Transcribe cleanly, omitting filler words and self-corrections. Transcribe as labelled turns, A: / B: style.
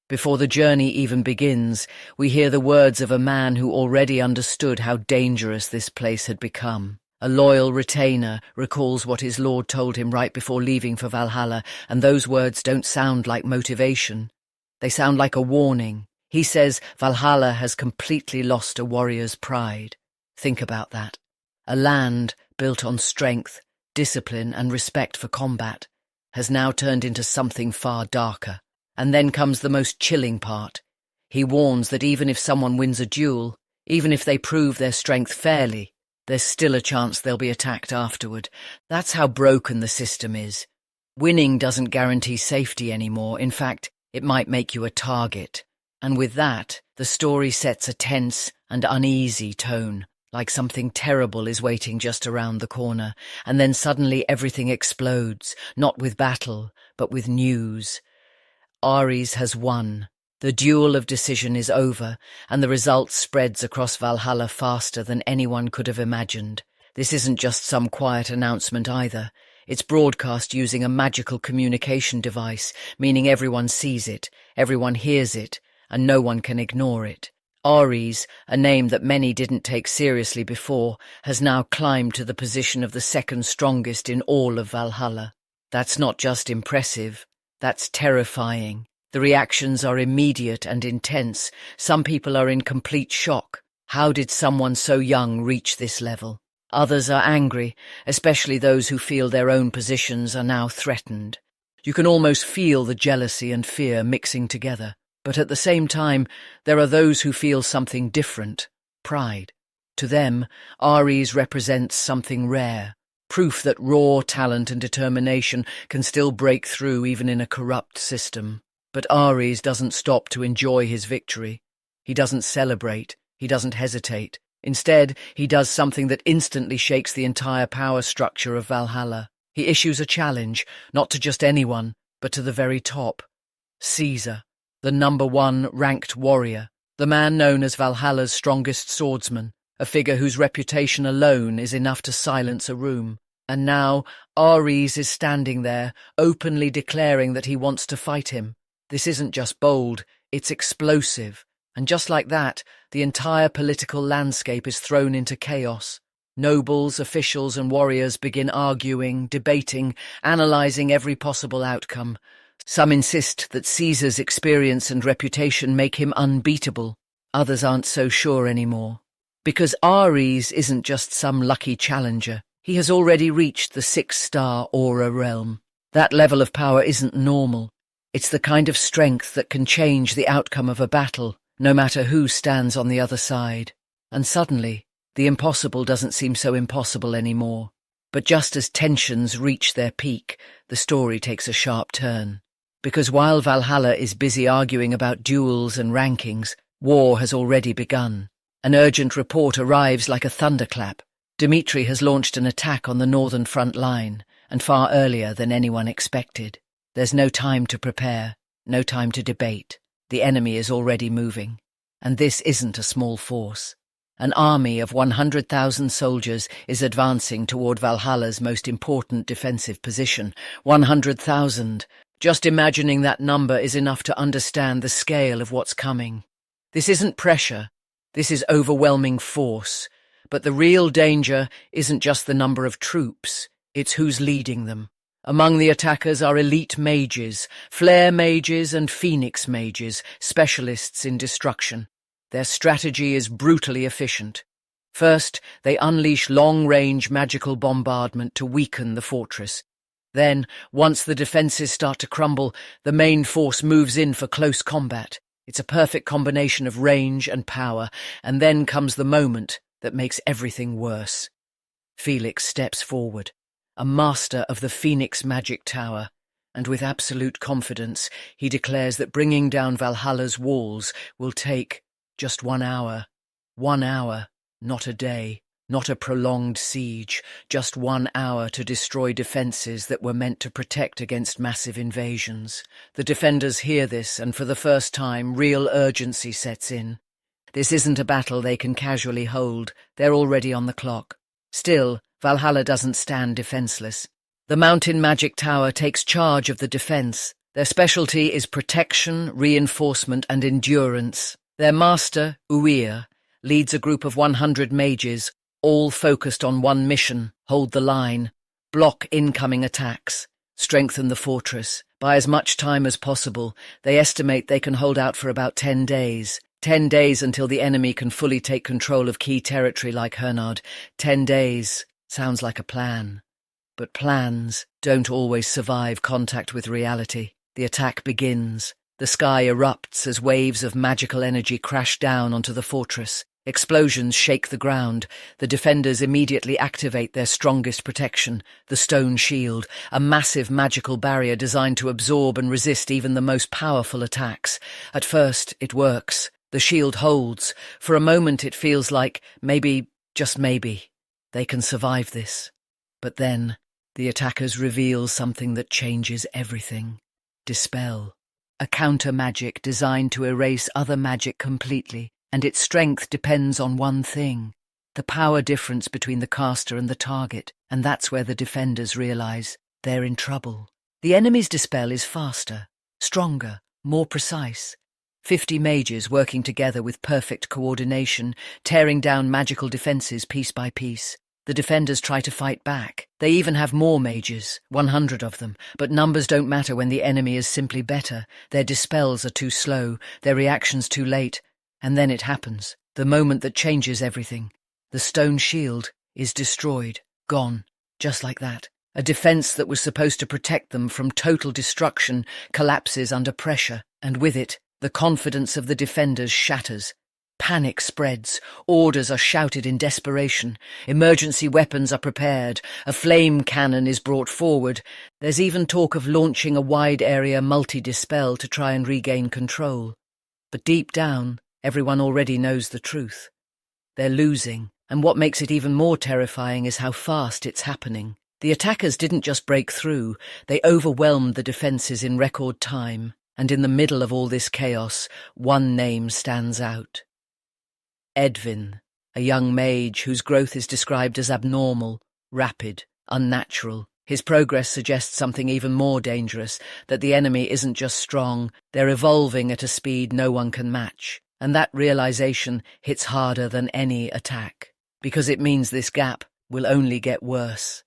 A: Before the journey even begins, we hear the words of a man who already understood how dangerous this place had become. A loyal retainer recalls what his lord told him right before leaving for Valhalla, and those words don't sound like motivation. They sound like a warning. He says Valhalla has completely lost a warrior's pride. Think about that. A land built on strength, discipline, and respect for combat has now turned into something far darker. And then comes the most chilling part. He warns that even if someone wins a duel, even if they prove their strength fairly, there's still a chance they'll be attacked afterward. That's how broken the system is. Winning doesn't guarantee safety anymore. In fact, it might make you a target. And with that, the story sets a tense and uneasy tone, like something terrible is waiting just around the corner. And then suddenly everything explodes, not with battle, but with news. Aris has won. The duel of decision is over, and the result spreads across Valhalla faster than anyone could have imagined. This isn't just some quiet announcement either. It's broadcast using a magical communication device, meaning everyone sees it, everyone hears it, and no one can ignore it. Aris, a name that many didn't take seriously before, has now climbed to the position of the second strongest in all of Valhalla. That's not just impressive, that's terrifying. The reactions are immediate and intense. Some people are in complete shock. How did someone so young reach this level? Others are angry, especially those who feel their own positions are now threatened. You can almost feel the jealousy and fear mixing together. But at the same time, there are those who feel something different, pride. To them, Aris represents something rare, proof that raw talent and determination can still break through even in a corrupt system. But Aris doesn't stop to enjoy his victory. He doesn't celebrate. He doesn't hesitate. Instead, he does something that instantly shakes the entire power structure of Valhalla. He issues a challenge, not to just anyone, but to the very top. Caesar, the #1 ranked warrior, the man known as Valhalla's strongest swordsman, a figure whose reputation alone is enough to silence a room. And now, Aris is standing there, openly declaring that he wants to fight him. This isn't just bold, it's explosive. And just like that, the entire political landscape is thrown into chaos. Nobles, officials, and warriors begin arguing, debating, analysing every possible outcome. Some insist that Caesar's experience and reputation make him unbeatable. Others aren't so sure anymore. Because Aris isn't just some lucky challenger. He has already reached the 6-star aura realm. That level of power isn't normal. It's the kind of strength that can change the outcome of a battle, no matter who stands on the other side. And suddenly, the impossible doesn't seem so impossible anymore. But just as tensions reach their peak, the story takes a sharp turn. Because while Valhalla is busy arguing about duels and rankings, war has already begun. An urgent report arrives like a thunderclap. Dmitri has launched an attack on the northern front line, and far earlier than anyone expected. There's no time to prepare, no time to debate. The enemy is already moving. And this isn't a small force. An army of 100,000 soldiers is advancing toward Valhalla's most important defensive position. 100,000. Just imagining that number is enough to understand the scale of what's coming. This isn't pressure. This is overwhelming force. But the real danger isn't just the number of troops. It's who's leading them. Among the attackers are elite mages, flare mages and phoenix mages, specialists in destruction. Their strategy is brutally efficient. First, they unleash long-range magical bombardment to weaken the fortress. Then, once the defences start to crumble, the main force moves in for close combat. It's a perfect combination of range and power, and then comes the moment that makes everything worse. Felix steps forward, a master of the Phoenix Magic Tower, and with absolute confidence he declares that bringing down Valhalla's walls will take just 1 hour. 1 hour, not a day, not a prolonged siege, just 1 hour to destroy defences that were meant to protect against massive invasions. The defenders hear this, and for the first time real urgency sets in. This isn't a battle they can casually hold, they're already on the clock. Still, Valhalla doesn't stand defenceless. The Mountain Magic Tower takes charge of the defence. Their specialty is protection, reinforcement, and endurance. Their master, Uir, leads a group of 100 mages, all focused on one mission: hold the line, block incoming attacks, strengthen the fortress. Buy as much time as possible. They estimate they can hold out for about 10 days. 10 days until the enemy can fully take control of key territory like Hernard. 10 days sounds like a plan. But plans don't always survive contact with reality. The attack begins. The sky erupts as waves of magical energy crash down onto the fortress. Explosions shake the ground. The defenders immediately activate their strongest protection, the stone shield, a massive magical barrier designed to absorb and resist even the most powerful attacks. At first, it works. The shield holds. For a moment it feels like, maybe, just maybe, they can survive this. But then, the attackers reveal something that changes everything. Dispel. A counter-magic designed to erase other magic completely, and its strength depends on one thing: the power difference between the caster and the target, and that's where the defenders realize they're in trouble. The enemy's dispel is faster, stronger, more precise. 50 mages working together with perfect coordination, tearing down magical defenses piece by piece. The defenders try to fight back. They even have more mages, 100 of them, but numbers don't matter when the enemy is simply better. Their dispels are too slow, their reactions too late, and then it happens, the moment that changes everything. The stone shield is destroyed, gone, just like that. A defense that was supposed to protect them from total destruction collapses under pressure, and with it, the confidence of the defenders shatters. Panic spreads, orders are shouted in desperation, emergency weapons are prepared, a flame cannon is brought forward. There's even talk of launching a wide-area multi-dispel to try and regain control. But deep down, everyone already knows the truth. They're losing, and what makes it even more terrifying is how fast it's happening. The attackers didn't just break through, they overwhelmed the defences in record time. And in the middle of all this chaos, one name stands out. Edvin, a young mage whose growth is described as abnormal, rapid, unnatural. His progress suggests something even more dangerous, that the enemy isn't just strong, they're evolving at a speed no one can match. And that realization hits harder than any attack, because it means this gap will only get worse.